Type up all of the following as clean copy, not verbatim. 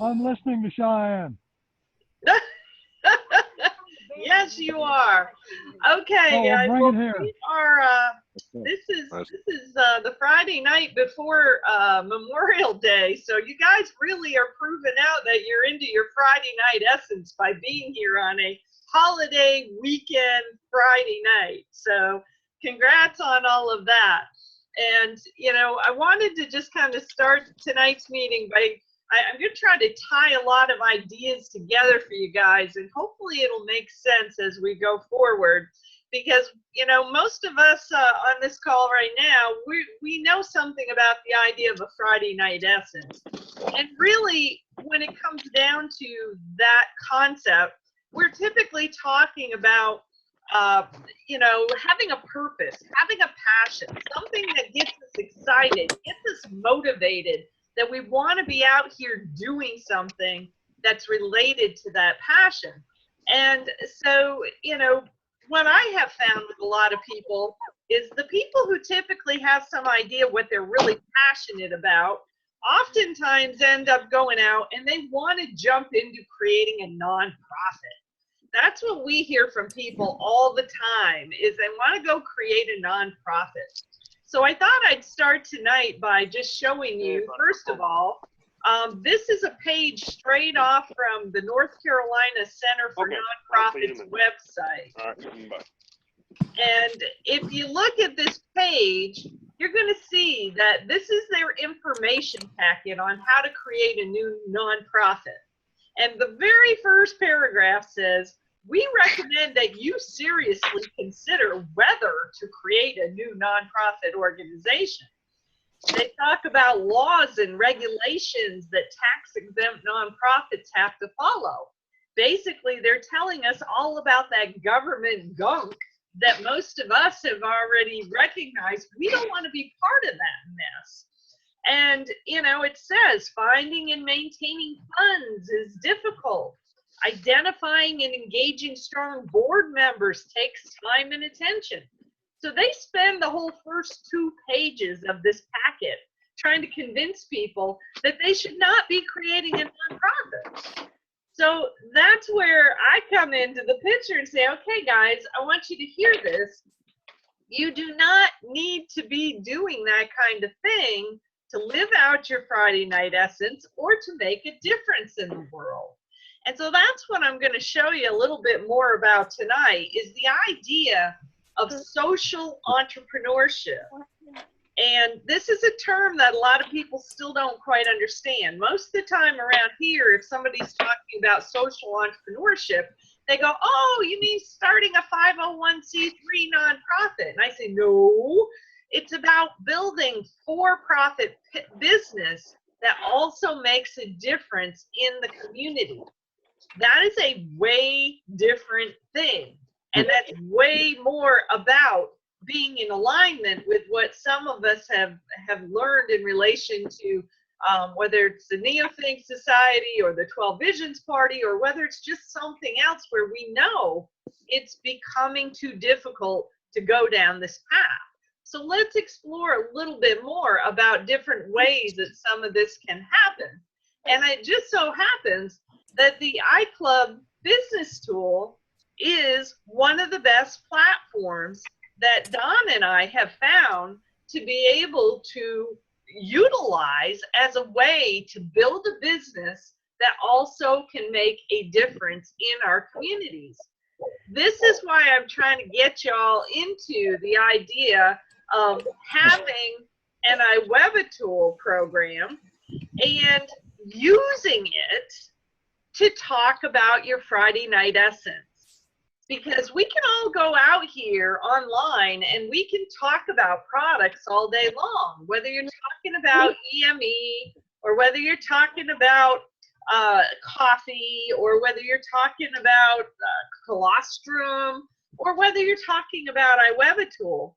I'm listening to Cheyenne. Yes, you are. Okay, Oh, well, guys. bring Well, it here. we are. This is the Friday night before Memorial Day, so you guys really are proving out that you're into your Friday night essence by being here on a holiday weekend Friday night. So, congrats on all of that. And I wanted to just kind of start tonight's meeting by I'm going to try to tie a lot of ideas together for you guys, and hopefully it'll make sense as we go forward. Because, most of us on this call right now, we know something about the idea of a Friday night essence. And really, when it comes down to that concept, we're typically talking about, having a purpose, having a passion, something that gets us excited, gets us motivated, that we want to be out here doing something that's related to that passion. And so, what I have found with a lot of people is the people who typically have some idea what they're really passionate about oftentimes end up going out and they want to jump into creating a nonprofit. That's what we hear from people all the time, is they want to go create a nonprofit. So I thought I'd start tonight by just showing you, first of all, this is a page straight off from the North Carolina Center for Nonprofits website. And if you look at this page, you're going to see that this is their information packet on how to create a new nonprofit. And the very first paragraph says, we recommend that you seriously consider whether to create a new nonprofit organization. They talk about laws and regulations that tax-exempt nonprofits have to follow. Basically, they're telling us all about that government gunk that most of us have already recognized. We don't want to be part of that mess. And, it says finding and maintaining funds is difficult. Identifying and engaging strong board members takes time and attention. So they spend the whole first 2 pages of this packet trying to convince people that they should not be creating a nonprofit. So that's where I come into the picture and say, okay, guys, I want you to hear this. You do not need to be doing that kind of thing to live out your Friday night essence or to make a difference in the world. And so that's what I'm going to show you a little bit more about tonight, is the idea of social entrepreneurship. And this is a term that a lot of people still don't quite understand. Most of the time around here, if somebody's talking about social entrepreneurship, they go, oh, you mean starting a 501c3 nonprofit? And I say, no, it's about building for-profit business that also makes a difference in the community. That is a way different thing. And that's way more about being in alignment with what some of us have learned in relation to whether it's the Neo-Think Society or the 12 Visions Party, or whether it's just something else where we know it's becoming too difficult to go down this path. So let's explore a little bit more about different ways that some of this can happen. And it just so happens that the iClub business tool is one of the best platforms that Don and I have found to be able to utilize as a way to build a business that also can make a difference in our communities. This is why I'm trying to get y'all into the idea of having an iWebitool program and using it to talk about your Friday night essence. Because we can all go out here online and we can talk about products all day long, whether you're talking about EME, or whether you're talking about coffee, or whether you're talking about colostrum, or whether you're talking about iWebitool.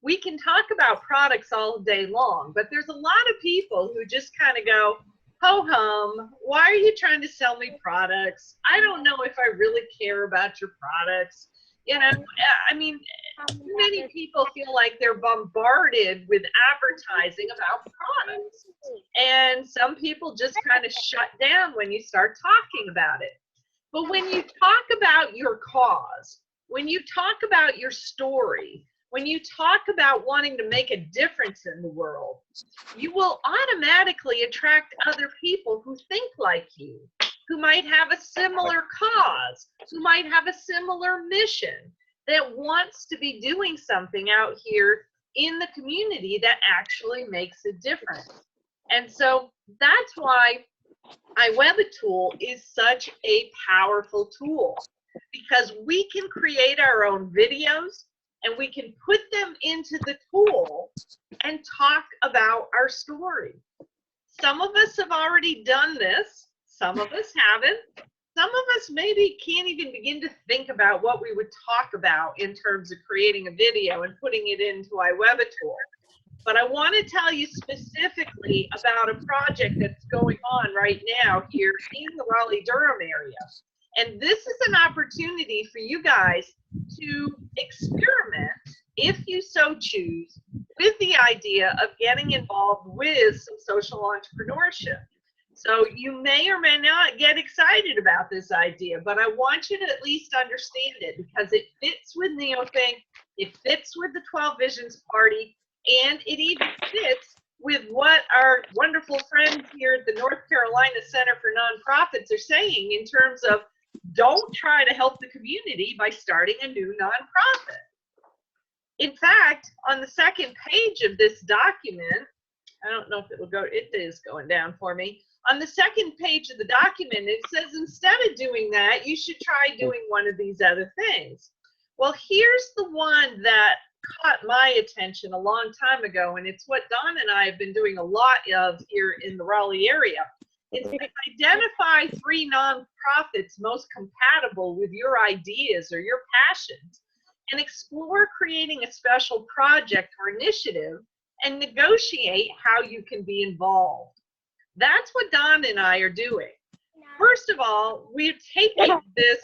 We can talk about products all day long, but there's a lot of people who just kind of go, ho-hum, why are you trying to sell me products? I don't know if I really care about your products. I mean, too many people feel like they're bombarded with advertising about products. And some people just kind of shut down when you start talking about it. But when you talk about your cause, when you talk about your story, when you talk about wanting to make a difference in the world, you will automatically attract other people who think like you, who might have a similar cause, who might have a similar mission, that wants to be doing something out here in the community that actually makes a difference. And so that's why iWebAtool is such a powerful tool, because we can create our own videos and we can put them into the tool and talk about our story. Some of us have already done this. Some of us haven't. Some of us maybe can't even begin to think about what we would talk about in terms of creating a video and putting it into iWebAtool. But I want to tell you specifically about a project that's going on right now here in the Raleigh-Durham area. And this is an opportunity for you guys to experiment, if you so choose, with the idea of getting involved with some social entrepreneurship. So you may or may not get excited about this idea, but I want you to at least understand it, because it fits with NeoThink, it fits with the 12 Visions Party, and it even fits with what our wonderful friends here at the North Carolina Center for Nonprofits are saying in terms of don't try to help the community by starting a new nonprofit. In fact, on the second page of this document, I don't know if it will go, it is going down for me. On the second page of the document, it says instead of doing that, you should try doing one of these other things. Well, here's the one that caught my attention a long time ago, and it's what Don and I have been doing a lot of here in the Raleigh area. It's to identify 3 nonprofits most compatible with your ideas or your passions, and explore creating a special project or initiative and negotiate how you can be involved. That's what Don and I are doing. First of all, we're taking this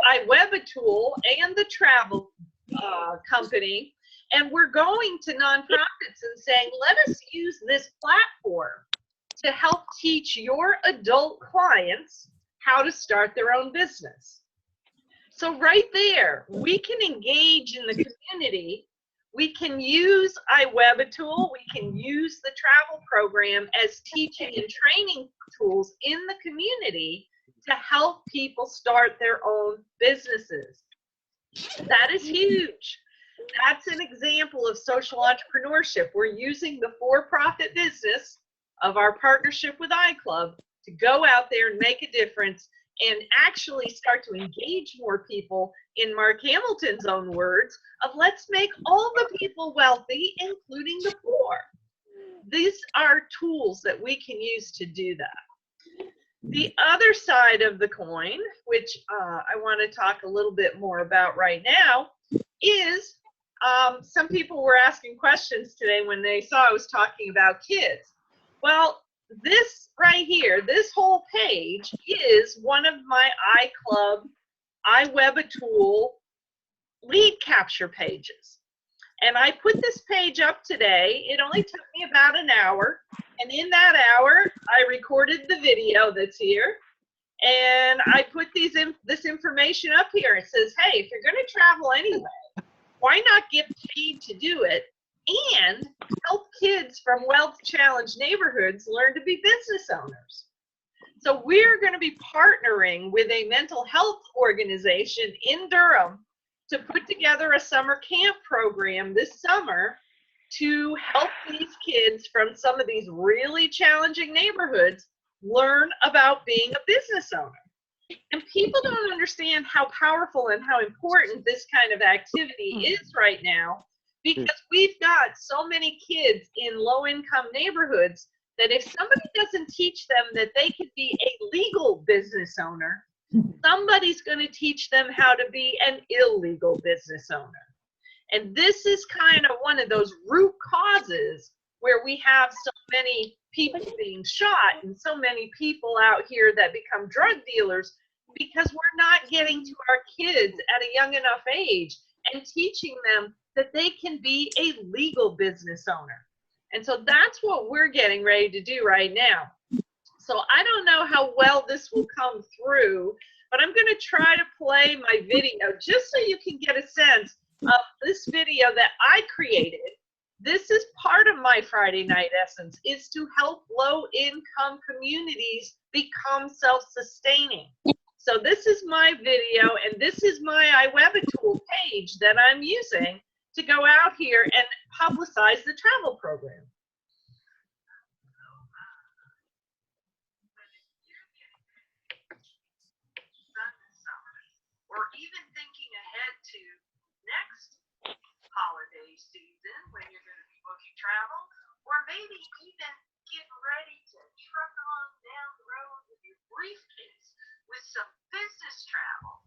iWebAtool and the travel company, and we're going to nonprofits and saying, let us use this platform to help teach your adult clients how to start their own business. So right there, we can engage in the community. We can use iWebAtool, we can use the travel program as teaching and training tools in the community to help people start their own businesses. That is huge. That's an example of social entrepreneurship. We're using the for-profit business of our partnership with iClub to go out there and make a difference and actually start to engage more people, in Mark Hamilton's own words, of let's make all the people wealthy, including the poor. These are tools that we can use to do that. The other side of the coin, which I want to talk a little bit more about right now, is some people were asking questions today when they saw I was talking about kids. Well, this right here, this whole page is one of my iClub, iWebAtool lead capture pages. And I put this page up today. It only took me about an hour. And in that hour, I recorded the video that's here. And I put this information up here. It says, hey, if you're going to travel anyway, why not get paid to do it and help kids from wealth-challenged neighborhoods learn to be business owners? So we're going to be partnering with a mental health organization in Durham to put together a summer camp program this summer to help these kids from some of these really challenging neighborhoods learn about being a business owner. And people don't understand how powerful and how important this kind of activity is right now, because we've got so many kids in low-income neighborhoods that if somebody doesn't teach them that they could be a legal business owner, somebody's going to teach them how to be an illegal business owner. And this is kind of one of those root causes where we have so many people being shot and so many people out here that become drug dealers, because we're not getting to our kids at a young enough age and teaching them that they can be a legal business owner. And so that's what we're getting ready to do right now. So I don't know how well this will come through, but I'm going to try to play my video just so you can get a sense of this video that I created. This is part of my Friday Night Essence, is to help low-income communities become self-sustaining. So this is my video, and this is my iWebAtool page that I'm using to go out here and publicize the travel program. Or even thinking ahead to next holiday season when you're going to be booking travel, or maybe even getting ready to truck on down the road with your briefcase with some business travel.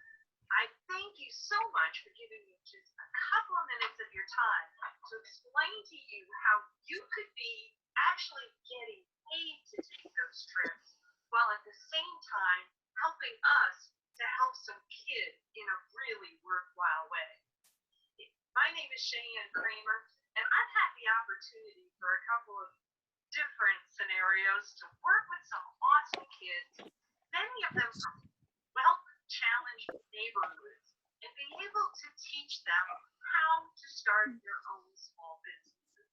I thank you so much for giving me just a couple of minutes of your time to explain to you how you could be actually getting paid to take those trips while at the same time helping us to help some kids in a really worthwhile way. My name is Cheyenne Kramer, and I've had the opportunity for a couple of different scenarios to work with some awesome kids, many of them from wealth-challenged neighborhoods, and be able to teach them how to start their own small businesses.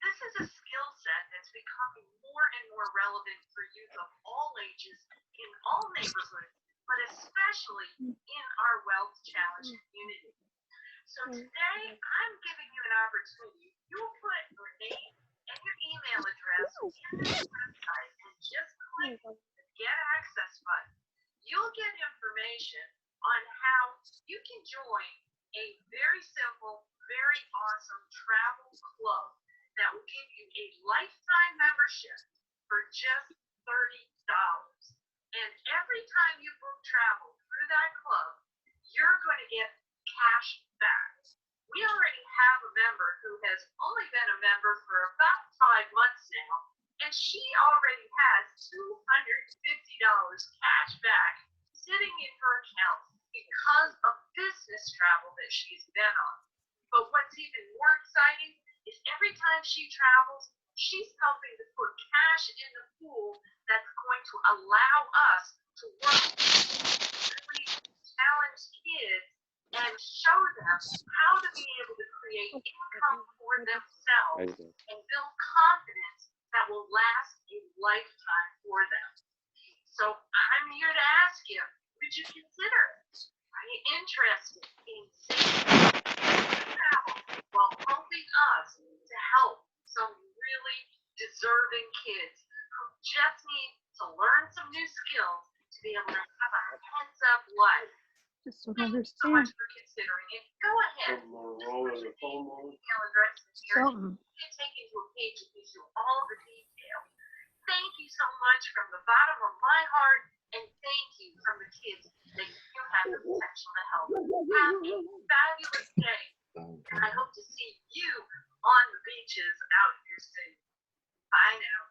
This is a skill set that's becoming more and more relevant for youth of all ages in all neighborhoods, but especially in our wealth-challenged community. So today, I'm giving you an opportunity. You'll put your name and your email address in this website and just click the Get Access button. You'll get information on how you can join a very simple, very awesome travel club that will give you a lifetime membership for just $30. And every time you book travel through that club, you're going to get cash back. We already have a member who has only been a member for about 5 months now, and she already has $250 cash back sitting in her account because of business travel that she's been on. But what's even more exciting is every time she travels, she's helping to put cash in the pool that's going to allow us to work with really challenged kids and show them how to be able to create income for themselves and build confidence that will last a lifetime for them. So I'm here to ask you, would you consider it? Are you interested in saving travel while helping us to help some really deserving kids who just need to learn some new skills to be able to have a heads-up life? Just don't Thank you so understand much for considering it. Go ahead. Just put your name and email address in here. something. You can take you to a page that gives you all the details. Thank you so much from the bottom of my heart, and thank you from the kids that you have the potential to help. Have a fabulous day, and I hope to see you on the beaches out here soon. Bye now.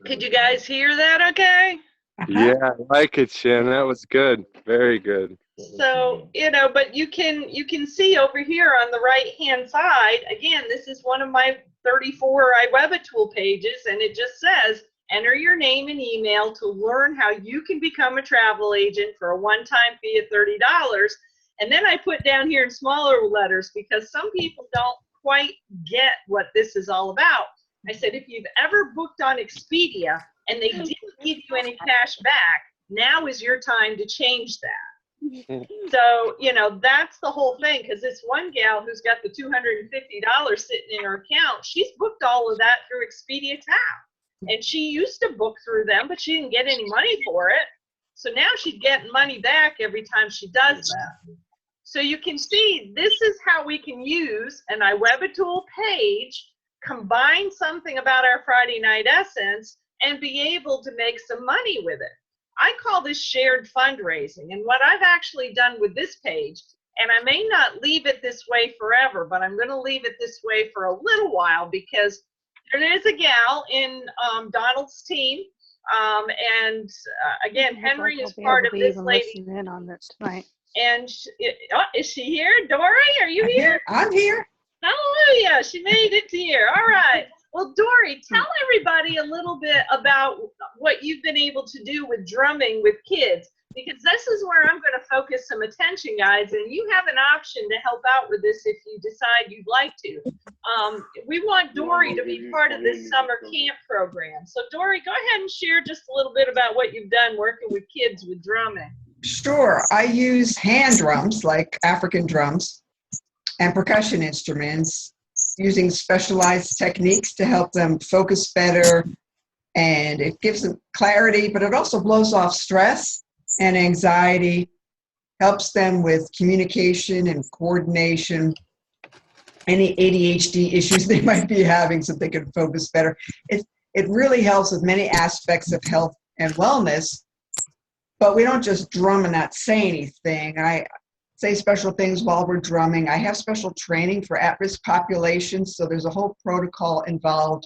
Could you guys hear that okay? Yeah, I like it, Shan. That was good. Very good. So, but you can see over here on the right hand side, again, this is one of my 34 iWebAtool pages, and it just says, enter your name and email to learn how you can become a travel agent for a one-time fee of $30. And then I put down here in smaller letters because some people don't quite get what this is all about. I said, if you've ever booked on Expedia and they didn't give you any cash back, now is your time to change that. So, that's the whole thing, because this one gal who's got the $250 sitting in her account, she's booked all of that through Expedia Tap. And she used to book through them, but she didn't get any money for it. So now she's getting money back every time she does that. So you can see this is how we can use an iWebAtool page, combine something about our Friday Night Essence, and be able to make some money with it. I call this shared fundraising. And what I've actually done with this page, and I may not leave it this way forever, but I'm going to leave it this way for a little while, because there is a gal in Donald's team. Again, Henry is part of this lady. Listen in on this tonight. And is she here? Dory, are you here? I'm here. Hallelujah. She made it here. All right. Well, Dory, tell everybody a little bit about what you've been able to do with drumming with kids, because this is where I'm going to focus some attention, guys, and you have an option to help out with this if you decide you'd like to. We want Dory to be part of this summer camp program. So, Dory, go ahead and share just a little bit about what you've done working with kids with drumming. Sure. I use hand drums, like African drums, and percussion instruments, using specialized techniques to help them focus better. And it gives them clarity, but it also blows off stress and anxiety, helps them with communication and coordination, any ADHD issues they might be having so they can focus better. It really helps with many aspects of health and wellness, but we don't just drum and not say anything. I say special things while we're drumming. I have special training for at-risk populations, so there's a whole protocol involved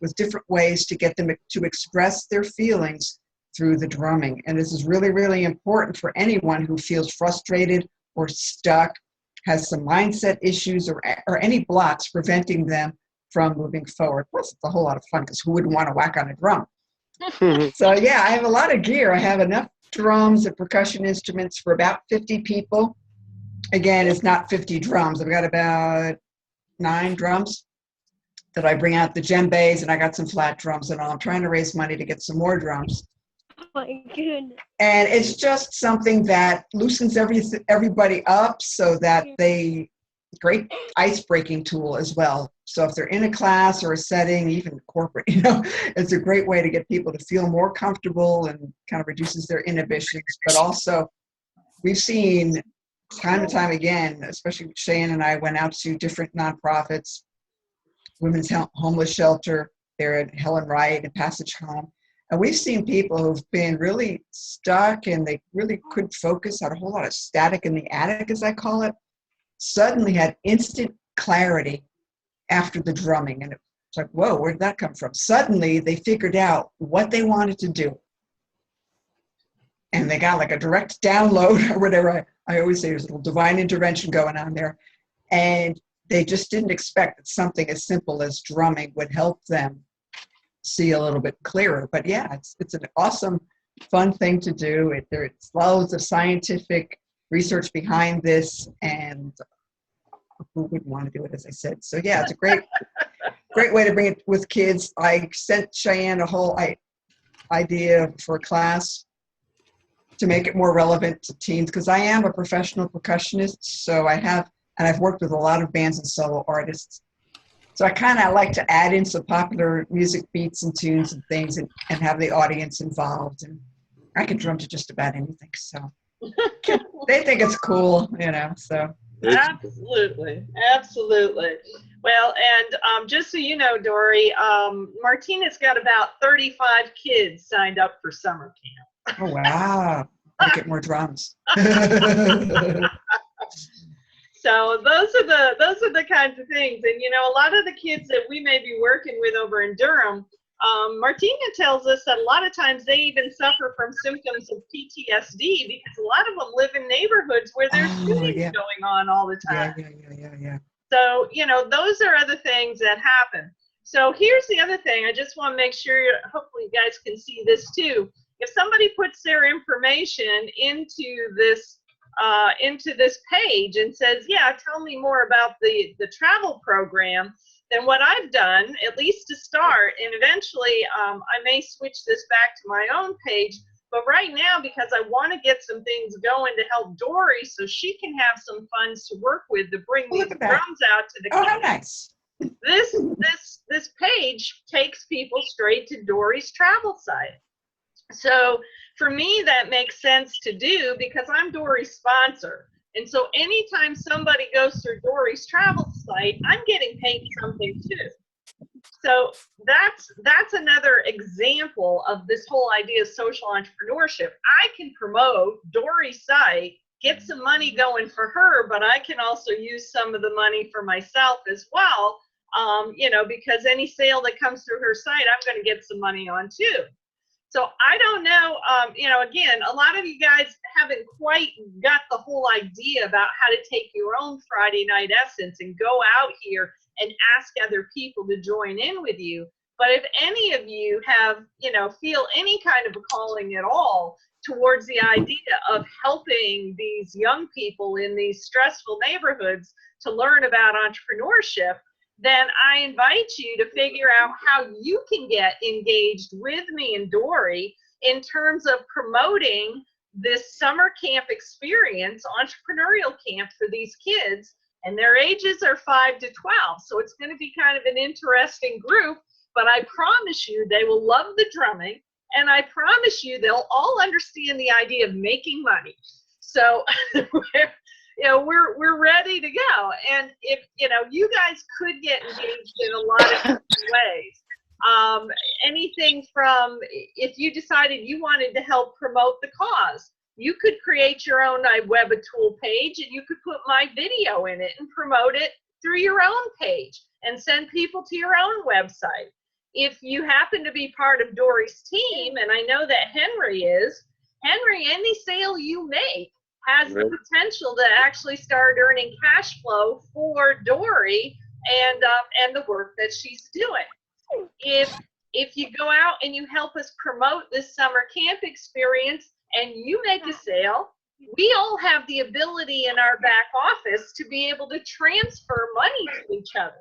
with different ways to get them to express their feelings through the drumming. And this is really, really important for anyone who feels frustrated or stuck, has some mindset issues or any blocks preventing them from moving forward. Plus, it's a whole lot of fun because who wouldn't want to whack on a drum? So yeah, I have a lot of gear. I have enough drums and percussion instruments for about 50 people. Again, it's not 50 drums. I've got about 9 drums that I bring out, the djembes, and I got some flat drums and all. I'm trying to raise money to get some more drums. Oh my goodness. And it's just something that loosens everybody up so that great ice-breaking tool as well. So if they're in a class or a setting, even corporate, it's a great way to get people to feel more comfortable and kind of reduces their inhibitions. But also, we've seen time and time again, especially Cheyenne and I went out to different nonprofits, Women's Homeless Shelter, there at Helen Wright and Passage Home. And we've seen people who've been really stuck and they really couldn't focus, had a whole lot of static in the attic, as I call it, suddenly had instant clarity after the drumming. And it's like, whoa, where did that come from? Suddenly they figured out what they wanted to do. And they got like a direct download or whatever. I always say there's a little divine intervention going on there. And they just didn't expect that something as simple as drumming would help them see a little bit clearer. But yeah, it's an awesome, fun thing to do. There's loads of scientific research behind this, and who wouldn't want to do it, as I said. So yeah, it's a great way to bring it with kids. I sent Cheyenne a whole idea for a class to make it more relevant to teens, because I am a professional percussionist, so I've worked with a lot of bands and solo artists. So I kind of like to add in some popular music beats and tunes and things and have the audience involved. And I can drum to just about anything. So they think it's cool, so. Absolutely. Absolutely. Well, and just so you know, Dory, Martina's got about 35 kids signed up for summer camp. Oh, wow. I'll get more drums. So those are the kinds of things. And, a lot of the kids that we may be working with over in Durham, Martina tells us that a lot of times they even suffer from symptoms of PTSD because a lot of them live in neighborhoods where there's shootings going on all the time. Yeah. So, those are other things that happen. So here's the other thing. I just want to make sure, hopefully you guys can see this too. If somebody puts their information into this page and says, yeah, tell me more about the travel program, then what I've done, at least to start, and eventually I may switch this back to my own page, but right now, because I want to get some things going to help Dory so she can have some funds to work with to bring these drums out to the kids. Oh, how nice. This page takes people straight to Dory's travel site. So for me, that makes sense to do because I'm Dory's sponsor. And so anytime somebody goes through Dory's travel site, I'm getting paid something too. So that's another example of this whole idea of social entrepreneurship. I can promote Dory's site, get some money going for her, but I can also use some of the money for myself as well, because any sale that comes through her site, I'm going to get some money on too. So I don't know, again, a lot of you guys haven't quite got the whole idea about how to take your own Friday night essence and go out here and ask other people to join in with you. But if any of you have, feel any kind of a calling at all towards the idea of helping these young people in these stressful neighborhoods to learn about entrepreneurship, then I invite you to figure out how you can get engaged with me and Dory in terms of promoting this summer camp experience, entrepreneurial camp for these kids. And their ages are 5 to 12. So it's going to be kind of an interesting group, but I promise you they will love the drumming. And I promise you they'll all understand the idea of making money. So we're ready to go. And if, you guys could get engaged in a lot of different ways. Anything from, if you decided you wanted to help promote the cause, you could create your own iWebAtool page and you could put my video in it and promote it through your own page and send people to your own website. If you happen to be part of Dory's team, and I know that Henry is, any sale you make has the potential to actually start earning cash flow for Dory and the work that she's doing. If you go out and you help us promote this summer camp experience and you make a sale, we all have the ability in our back office to be able to transfer money to each other.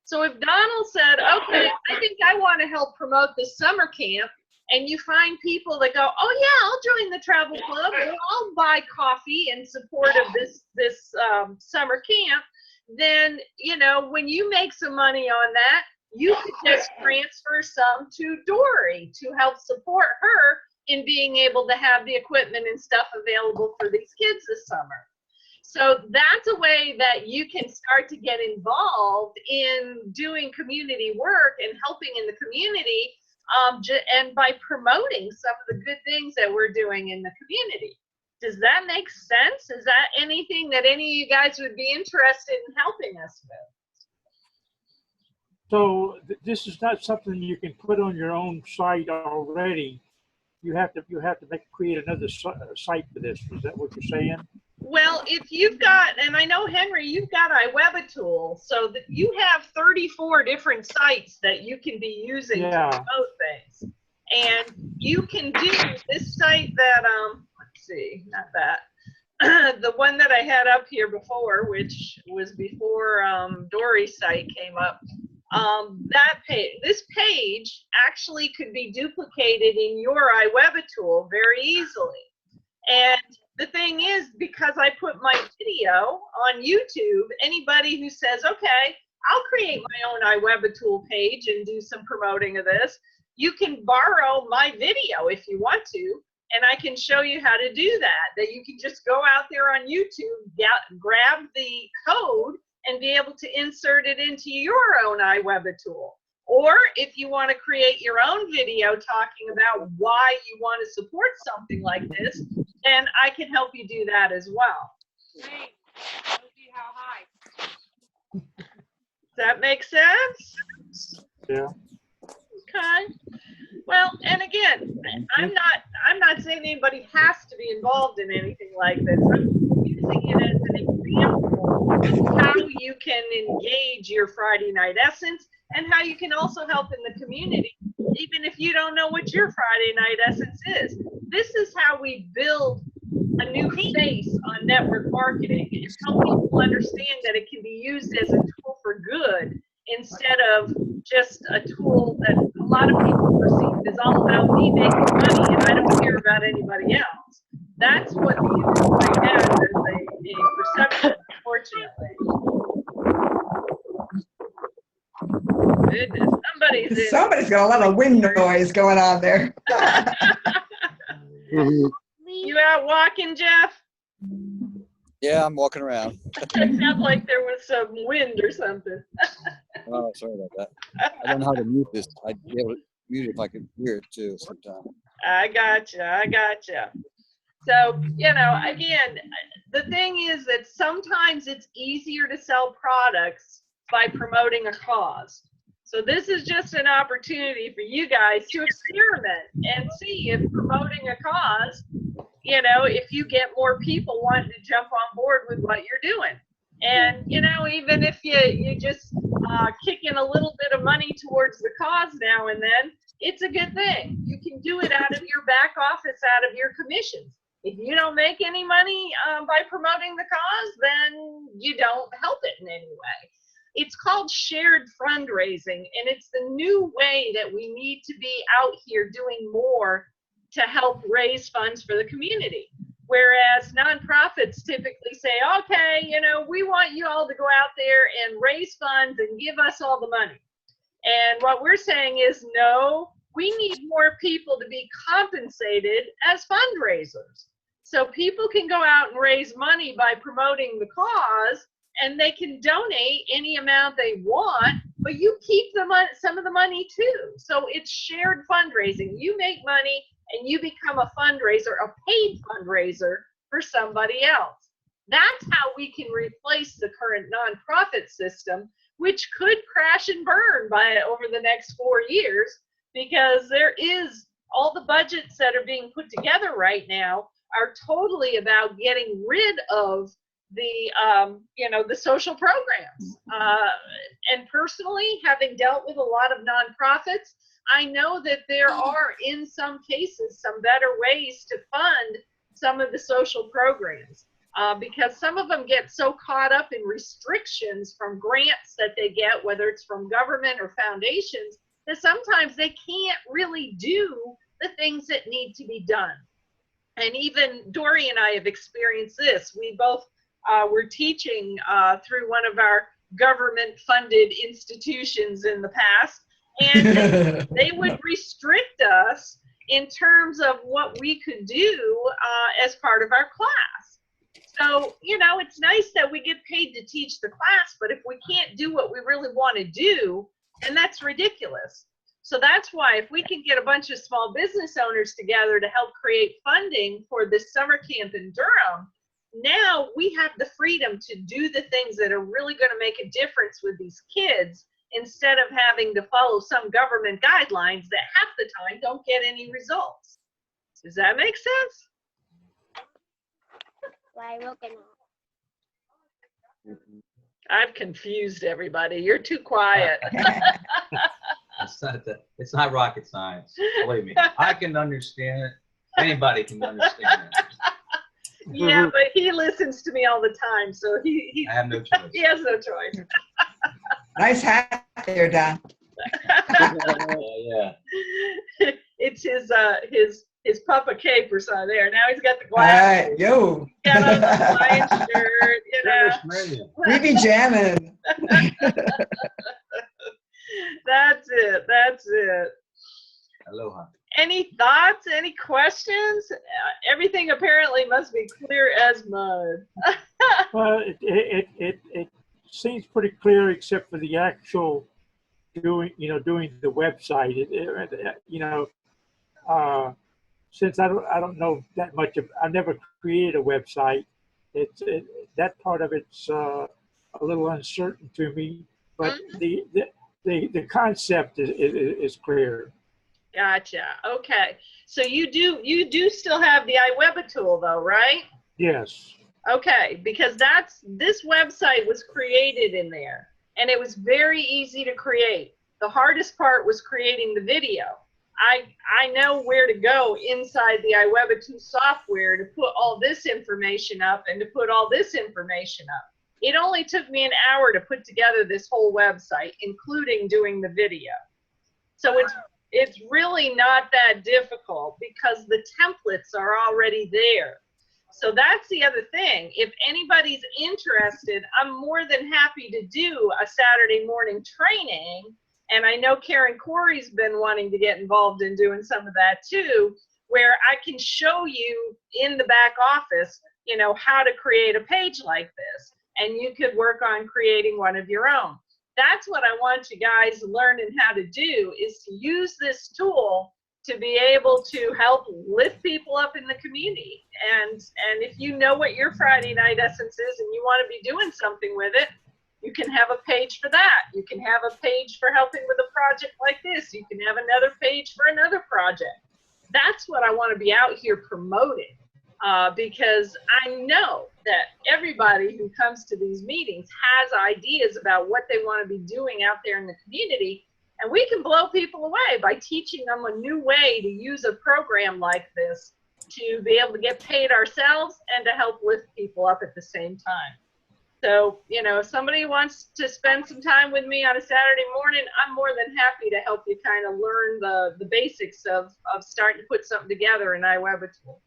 So if Donald said, okay, I think I want to help promote this summer camp, and you find people that go, oh yeah, I'll join the travel club, or I'll buy coffee in support of this summer camp, then, when you make some money on that, you could just transfer some to Dory to help support her in being able to have the equipment and stuff available for these kids this summer. So that's a way that you can start to get involved in doing community work and helping in the community, and by promoting some of the good things that we're doing in the community. Does that make sense? Is that anything that any of you guys would be interested in helping us with? So this is not something you can put on your own site already. You have to create another site for this. Is that what you're saying? Well, if you've got, and I know, Henry, you've got iWebAtool, so that you have 34 different sites that you can be using to promote things. And you can do this site that, let's see, not that, the one that I had up here before, which was before Dory's site came up. That page, this page actually could be duplicated in your iWebAtool very easily. And the thing is, because I put my video on YouTube, anybody who says, okay, I'll create my own iWebAtool page and do some promoting of this, you can borrow my video if you want to, and I can show you how to do that you can just go out there on YouTube, grab the code, and be able to insert it into your own iWebAtool. Or if you want to create your own video talking about why you want to support something like this, then I can help you do that as well. Does that make sense? Yeah. Okay. Well, and again, I'm not saying anybody has to be involved in anything like this. I'm using it as an example of how you can engage your Friday night essence and how you can also help in the community, even if you don't know what your Friday night essence is. This is how we build a new face on network marketing and help people understand that it can be used as a tool for good instead of just a tool that a lot of people perceive is all about me making money and I don't care about anybody else. That's what the industry has as a perception, unfortunately. Goodness, somebody's got a lot of wind noise going on there. You out walking, Jeff? Yeah, I'm walking around. It sounded like there was some wind or something. Oh, sorry about that. I don't know how to mute this. I'd be able to mute it if I could hear it too sometime. I gotcha. So, again, the thing is that sometimes it's easier to sell products by promoting a cause. So this is just an opportunity for you guys to experiment and see if promoting a cause, you know, if you get more people wanting to jump on board with what you're doing. And, you know, even if you just kick in a little bit of money towards the cause now and then, it's a good thing. You can do it out of your back office, out of your commissions. If you don't make any money by promoting the cause, then you don't help it in any way. It's called shared fundraising, and it's the new way that we need to be out here doing more to help raise funds for the community. Whereas nonprofits typically say, okay, you know, we want you all to go out there and raise funds and give us all the money. And what we're saying is, no, we need more people to be compensated as fundraisers. So people can go out and raise money by promoting the cause, and they can donate any amount they want, but you keep the money, some of the money too. So it's shared fundraising. You make money and you become a fundraiser, a paid fundraiser for somebody else. That's how we can replace the current nonprofit system, which could crash and burn by over the next 4 years, because there is all the budgets that are being put together right now are totally about getting rid of the you know, the social programs. And personally, having dealt with a lot of nonprofits, I know that there are, in some cases, some better ways to fund some of the social programs, because some of them get so caught up in restrictions from grants that they get, whether it's from government or foundations, that sometimes they can't really do the things that need to be done. And even Dory and I have experienced this. We both were teaching through one of our government-funded institutions in the past, and they would restrict us in terms of what we could do as part of our class. So, you know, it's nice that we get paid to teach the class, but if we can't do what we really want to do, then that's ridiculous. So that's why if we can get a bunch of small business owners together to help create funding for this summer camp in Durham, now we have the freedom to do the things that are really going to make a difference with these kids, instead of having to follow some government guidelines that half the time don't get any results. Does that make sense? I've confused everybody. You're too quiet. It's not rocket science. Believe me, I can understand it. Anybody can understand it. Yeah, but he listens to me all the time, so I have no choice. he has no choice. Nice hat there, Don. Yeah. It's his Papa Capers on there. Now he's got the All right, glasses. yo. He's got on the Hawaiian shirt, you know. We be jamming. That's it. That's it. Aloha. Any thoughts? Any questions? Everything apparently must be clear as mud. Well, it seems pretty clear, except for the actual doing the website. Since I don't know that much I never created a website. That part of it's a little uncertain to me, but the concept is clear. Gotcha. Okay. So you do still have the iWeb tool though, right? Yes. Okay, because this website was created in there, and it was very easy to create. The hardest part was creating the video. I know where to go inside the iWeb2 software to put all this information up and to put all this information up. It only took me an hour to put together this whole website, including doing the video. So it's really not that difficult because the templates are already there. So that's the other thing. If anybody's interested, I'm more than happy to do a Saturday morning training. And I know Karen Corey's been wanting to get involved in doing some of that too, where I can show you in the back office, you know, how to create a page like this. And you could work on creating one of your own. That's what I want you guys learning how to do, is to use this tool to be able to help lift people up in the community. And if you know what your Friday night essence is and you want to be doing something with it, You can have a page for that. You can have a page for helping with a project like this. You can have another page for another project. That's what I want to be out here promoting, because I know that everybody who comes to these meetings has ideas about what they want to be doing out there in the community, and we can blow people away by teaching them a new way to use a program like this to be able to get paid ourselves and to help lift people up at the same time. So, you know, if somebody wants to spend some time with me on a Saturday morning, I'm more than happy to help you kind of learn the basics of starting to put something together in iWebitool.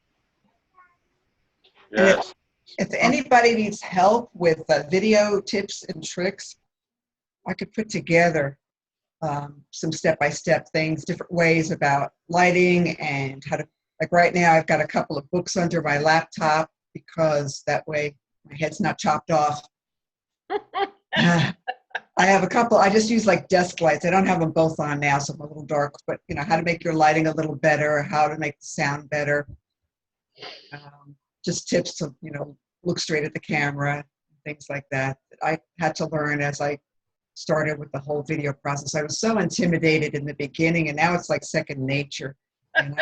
Yes. If anybody needs help with video tips and tricks, I could put together some step-by-step things, different ways about lighting and how to, like right now I've got a couple of books under my laptop because that way my head's not chopped off. I have a couple, I just use like desk lights. I don't have them both on now, so I'm a little dark, but you know, how to make your lighting a little better, how to make the sound better. Just tips to, you know, look straight at the camera, things like that. I had to learn as I started with the whole video process. I was so intimidated in the beginning, and now it's like second nature. And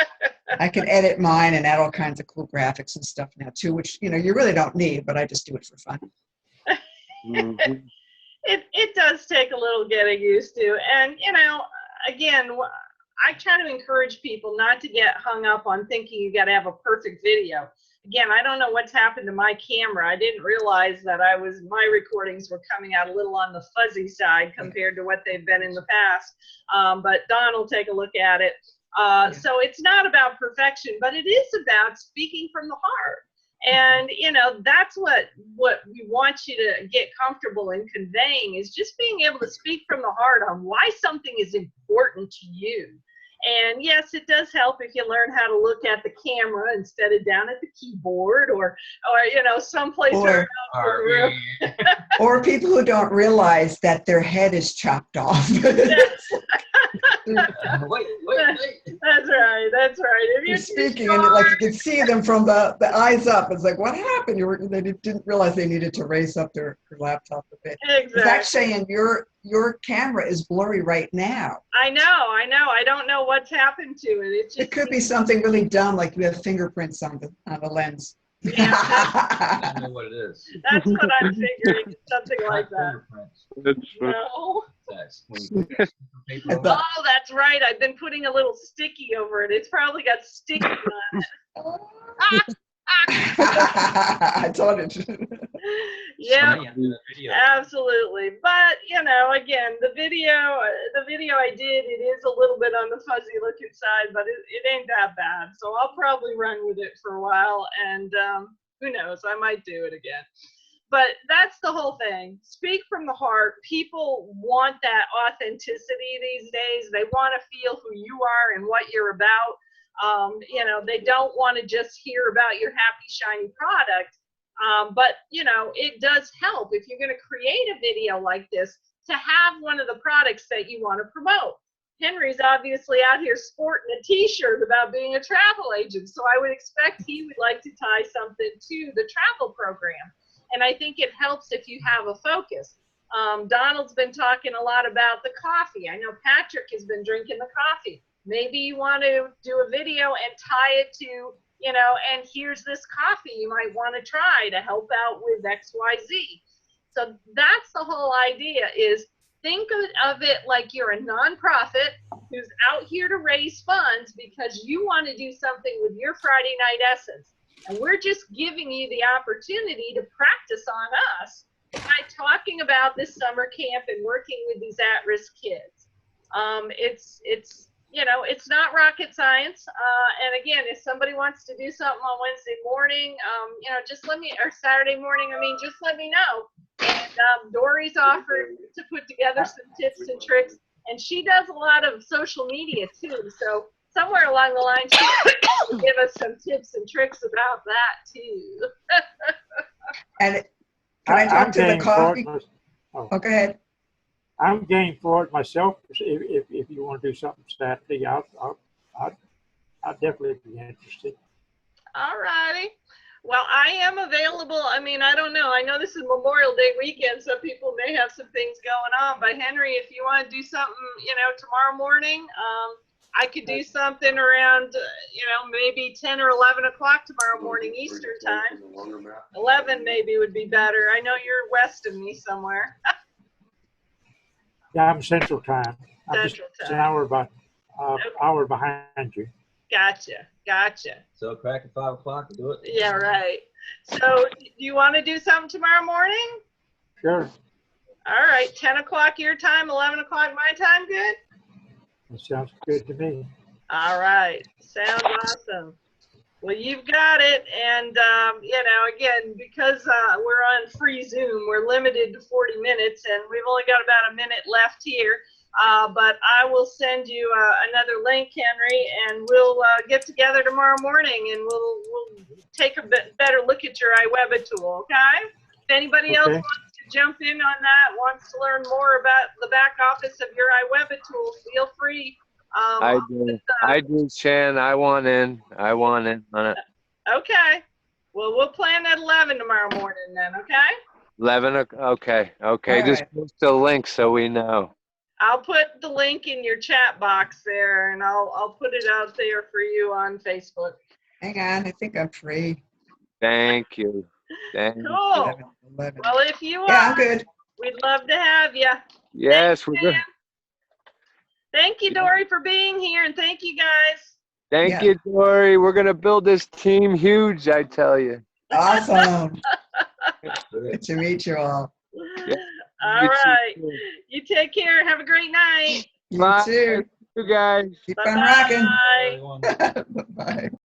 I can edit mine and add all kinds of cool graphics and stuff now too, which, you know, you really don't need, but I just do it for fun. Mm-hmm. It does take a little getting used to. And, you know, again, I try to encourage people not to get hung up on thinking you got to have a perfect video. Again, I don't know what's happened to my camera. I didn't realize that my recordings were coming out a little on the fuzzy side compared to what they've been in the past. But Don will take a look at it. So it's not about perfection, but it is about speaking from the heart. And, you know, that's what we want you to get comfortable in conveying, is just being able to speak from the heart on why something is important to you. And yes, it does help if you learn how to look at the camera instead of down at the keyboard or you know, someplace around the room. Or people who don't realize that their head is chopped off. Wait. That's right. That's right. If You're speaking and like you can see them from the eyes up. It's like, what happened? They didn't realize they needed to raise up their laptop a bit. Exactly. It's actually saying your camera is blurry right now. I know. I don't know what's happened to it. It could be something really dumb, like you have fingerprints on the lens. Yeah, I don't know what it is. that's what I'm figuring. Something like that. No. Oh, that's right. I've been putting a little sticky over it. It's probably got sticky on it. I told it. Yeah, absolutely. But, you know, again, the video I did, it is a little bit on the fuzzy looking side, but it ain't that bad. So I'll probably run with it for a while, and who knows, I might do it again. But that's the whole thing. Speak from the heart. People want that authenticity these days. They want to feel who you are and what you're about. You know, they don't want to just hear about your happy, shiny product. But, you know, it does help if you're going to create a video like this to have one of the products that you want to promote. Henry's obviously out here sporting a t-shirt about being a travel agent, so I would expect he would like to tie something to the travel program. And I think it helps if you have a focus. Donald's been talking a lot about the coffee. I know Patrick has been drinking the coffee. Maybe you want to do a video and tie it to, you know, and here's this coffee you might want to try to help out with XYZ. So that's the whole idea, is think of it like you're a nonprofit who's out here to raise funds because you want to do something with your Friday night essence. And we're just giving you the opportunity to practice on us by talking about this summer camp and working with these at-risk kids. It's you know, it's not rocket science. And again, if somebody wants to do something on Wednesday morning, you know, just let me, or Saturday morning, just let me know. And Dory's offered to put together some tips and tricks, and she does a lot of social media too. So somewhere along the line, she will give us some tips and tricks about that too. And can I talk to the coffee? Oh, go ahead. I'm game for it myself. If you want to do something Saturday, I'll definitely be interested. All righty. Well, I am available. I mean, I don't know. I know this is Memorial Day weekend, so people may have some things going on. But Henry, if you want to do something, tomorrow morning, I could do something around, maybe 10 or 11 o'clock tomorrow morning Eastern time. 11 maybe would be better. I know you're west of me somewhere. Yeah, I'm Central Time. I'm Central just Time. an hour behind you. Gotcha. So crack at 5 o'clock to do it? Yeah, right. So do you want to do something tomorrow morning? Sure. All right, 10 o'clock your time, 11 o'clock my time, good? That sounds good to me. All right, sounds awesome. Well, you've got it, and again, because we're on free Zoom, we're limited to 40 minutes, and we've only got about a minute left here. But I will send you another link, Henry, and we'll get together tomorrow morning, and we'll take a better look at your iWebba tool. Okay? If anybody else wants to jump in on that, wants to learn more about the back office of your iWebba tool, feel free. I do, Shan. I want in on it. Okay. Well, we'll plan at 11 tomorrow morning then, okay? 11, okay. All Just right. post a link so we know. I'll put the link in your chat box there, and I'll put it out there for you on Facebook. Hang on, I think I'm free. Thank you. Thank you. Cool. 11. Well, if you are, Yeah, I'm good. we'd love to have you. Yes, we're good. Sam. Thank you, Dory, for being here, and thank you, guys. Thank you, Dory. We're going to build this team huge, I tell you. Awesome. Good to meet you all. Yeah. All right. You take care. Have a great night. You Bye. too. You guys. Keep on rocking. Bye. Everyone. Bye.